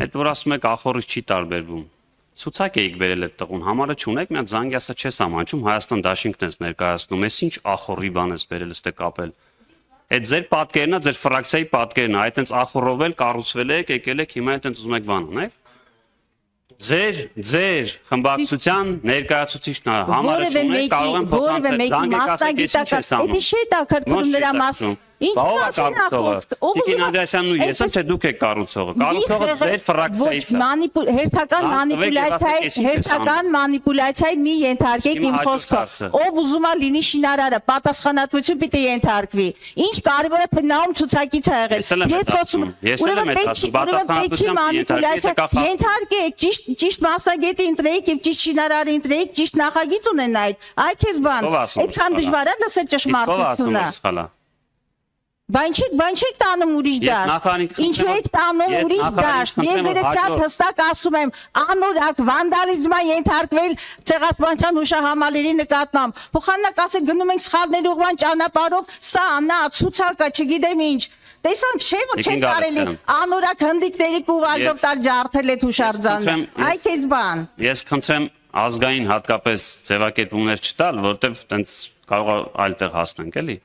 Այդ որ ասում եք ախորից չի տարբերվում։ Ցուցակ էիք բերել այդ տղուն, համարը չունեք, մի հատ զանգի ասա չես ամաչում, Հայաստան դաշինքն ես ներկայացնում, ես ինչ ախորի բան ես բերել, ստե կապել։ Այդ ձեր պատկերն է, ձեր ֆրակցիայի պատկերն է, այդ տենց ախորով էլ կառուցվել եք, եկել եք, հիմա տենց ուզում եք բան անեք։ Ձեր խմբակցության ներկայացուցիչն է, համարը չունեք, կարող եմ փոխանցել, զանգեք ասեք, ես ինչ ես անում։ Էդի չի դա քրքրում նրա մաս։ Ինչ մասին Տիկին Անդրեասյանն ու ես եմ թե դուք եք կառուցողը։ Կառուցողը ձեր ֆրակցիայից է։ Հերթական մանիպուլյացիայի մի ենթարկեք իմ խոսքը։ Ով ուզում է լինի շինարարը, պատասխանատվություն պիտի ենթարկվի։ Ինչ կարևորը թե նա ում ցուցակից է եղել։ Ես խոսում եմ, ենթարկեք, ճիշտ մասնագետի ընտրեիք եւ ճիշտ շինարարի ընտրեիք, ճիշտ նախագիծ ունենայիք։ Այ քեզ բան, այդքան դժվար է լսել ճշմարտությունը։ Բան չեք տանում ուրիշ դաշտ, ինչու եք տանում ուրիշ դաշտ, ես դերեքրատ հստակ ասում եմ, անորակ վանդալիզմա ենթարկվել ցեղասպանության հուշահամալիրի նկատմամբ, փոխանակ ասեք գնում ենք սխալների ուղղման ճանապարհով, սա նա ցուցակը չգիտեմ ինչ, տեսանք չէ որ չեն կարելի անորակ հնդիկների կուվալյով տալ ջարդել այդ հուշարձանը, այ քեզ բան։ Ես խնդրեմ ազգային հատկապես ձևակերպումներ չտալ, որտեվ տենց կարող է այլ տեղ հասնենք, էլի։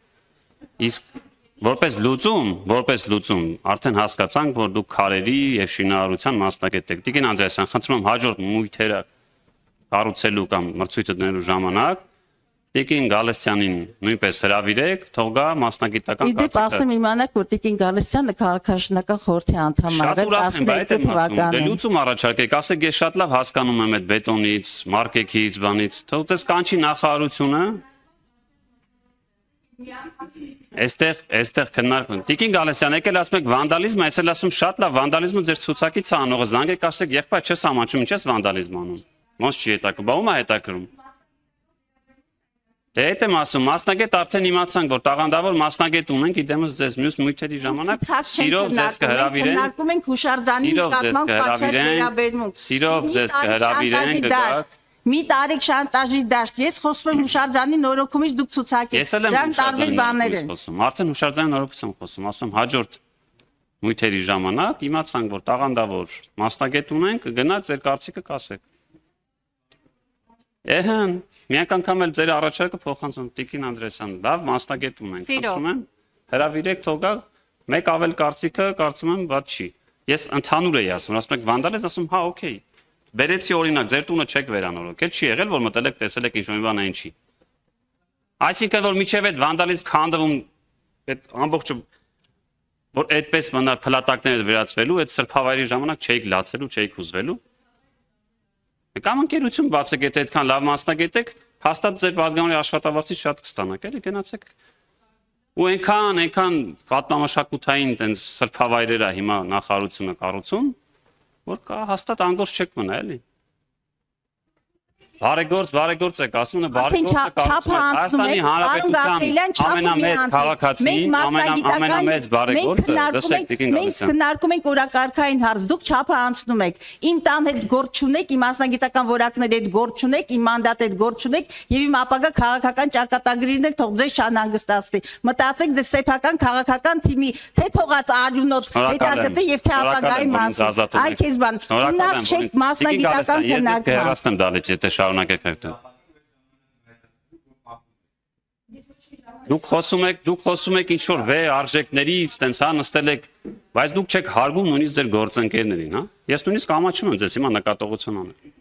Իսկ Որպես լուծում, արդեն հասկացանք, որ դուք քարերի եւ շինարարության մասնագետ եք։ Տիկին Անդրեասյան, խնդրում եմ հաջորդ մույթերը կառուցելու կամ մրցույթը դնելու ժամանակ Տիկին Գալստյանին նույնպես հրավիրեք, թող գա մասնագիտական կարծիքը։ Իդեպ ասեմ իմանաք, որ Տիկին Գալստյանը քաղաքաշինական խորհրդի անդամ է եղել 12 թվականին։ Լուծում առաջարկեք, ասեք ես շատ լավ հասկանում եմ այդ բետոնից, մարկեքից, բանից, թող դες կանչի նախարարությունը Այստեղ քննարկում։ Տիկին Գալստյան, եկել ասում եք վանդալիզմ, ես էլ ասում շատ լավ, վանդալիզմը ձեր ցուցակից է անողը, զանգեք ասեք, եղբայր չես ամաչում, ինչ ես վանդալիզմ անում։ Ոնց չի հետաքրում, բա ում է հետաքրում։ Դե այդ եմ ասում, մասնագետ արդեն իմացանք, որ տաղանդավոր մասնագետ ունենք, իդեմս ձեզ մյուս մույթերի ժամանակ սիրով ձեզ կհրավիրեն։ Քննարկում ենք հուշարձանի նկատմամբ պատշաճ վերաբերմունք։ Սիրով ձեզ կհրավիրեն, կգաք։ Մի տարիք շանտաժի դաշտ, ես խոսում եմ հուշարձանի նորոգումից դուք ցուցակեք, դրանք տարբեր բաներ են։ Արդեն հուշարձանի նորոգից եմ խոսում, ասում եմ հաջորդ մույթերի ժամանակ իմացանք, որ տաղանդավոր մասնագետ ունենք, գնաք ձեր կարծիքը կասեք։ Էհն, միակ անգամ էլ ձեր առաջարկը փոխանցում, Տիկին Անդրեասյան, լավ մասնագետ ունենք, ասում եմ, հրավիրեք թող գա, մեկ ավել կարծիքը, կարծում եմ, բաց չի։ Ես ընդհանուր էի ասում, ասում եք վանդալիզմ, ասում հա, օքեյ։ Բերեցի օրինակ, ձեր տունը չեք վերանորոգել, չի եղել, որ մտել եք, տեսել եք ինչ-որ մի բան այն չի։ Այսինքն, որ միջև այդ վանդալիզմ քանդվում, այդ ամբողջը, որ այդպես մնար փլատակները վերածվելու, այդ սրբավայրի ժամանակ չէիք լացելու, չէիք հուզվելու։ Կամ ընկերություն բացեք, եթե այդքան լավ մասնագետ եք, հաստատ ձեր պատգամավորի աշխատավարձից շատ կստանաք, էլի գնացեք։ Ու այնքան պատմամշակութային տենց սրբավայրեր է հիմա նախարարությունը կառուցում, որ հաստատ անգործ չեք մնա, էլի։ Բարեգործ եք ասում, բարեգործը կառուցում է Հայաստանի Հանրապետության ամենամեծ քաղաքացին, ամենամեծ բարեգործը, լսեք Տիկին Գալստյան։ Մենք քննարկում ենք օրակարգային հարց, դուք չափը անցնում եք։ Իմ տան հետ գործ չունեք, իմ մասնագիտական որակների հետ գործ չունեք, իմ մանդատի հետ գործ չունեք եւ իմ ապագա քաղաքական ճակատագրերն էլ թող ձեզ չանհանգստացնի։ Մտածեք ձեր սեփական քաղաքական թիմի թե թողած արյունոտ հետագծի եւ թե ապագայի մասին։ Այ քեզ բան, ունակ չեք մասնագիտական քննարկում։ Շարունակեք այդտեղ։ Դուք խոսում եք ինչ որ վե արժեքներից, տենց հա նստել եք, բայց դուք չեք հարգում նույնիսկ ձեր գործընկերներին, հա։ Ես նույնիսկ ամաչում եմ ձեզ հիմա նկատողություն անեմ։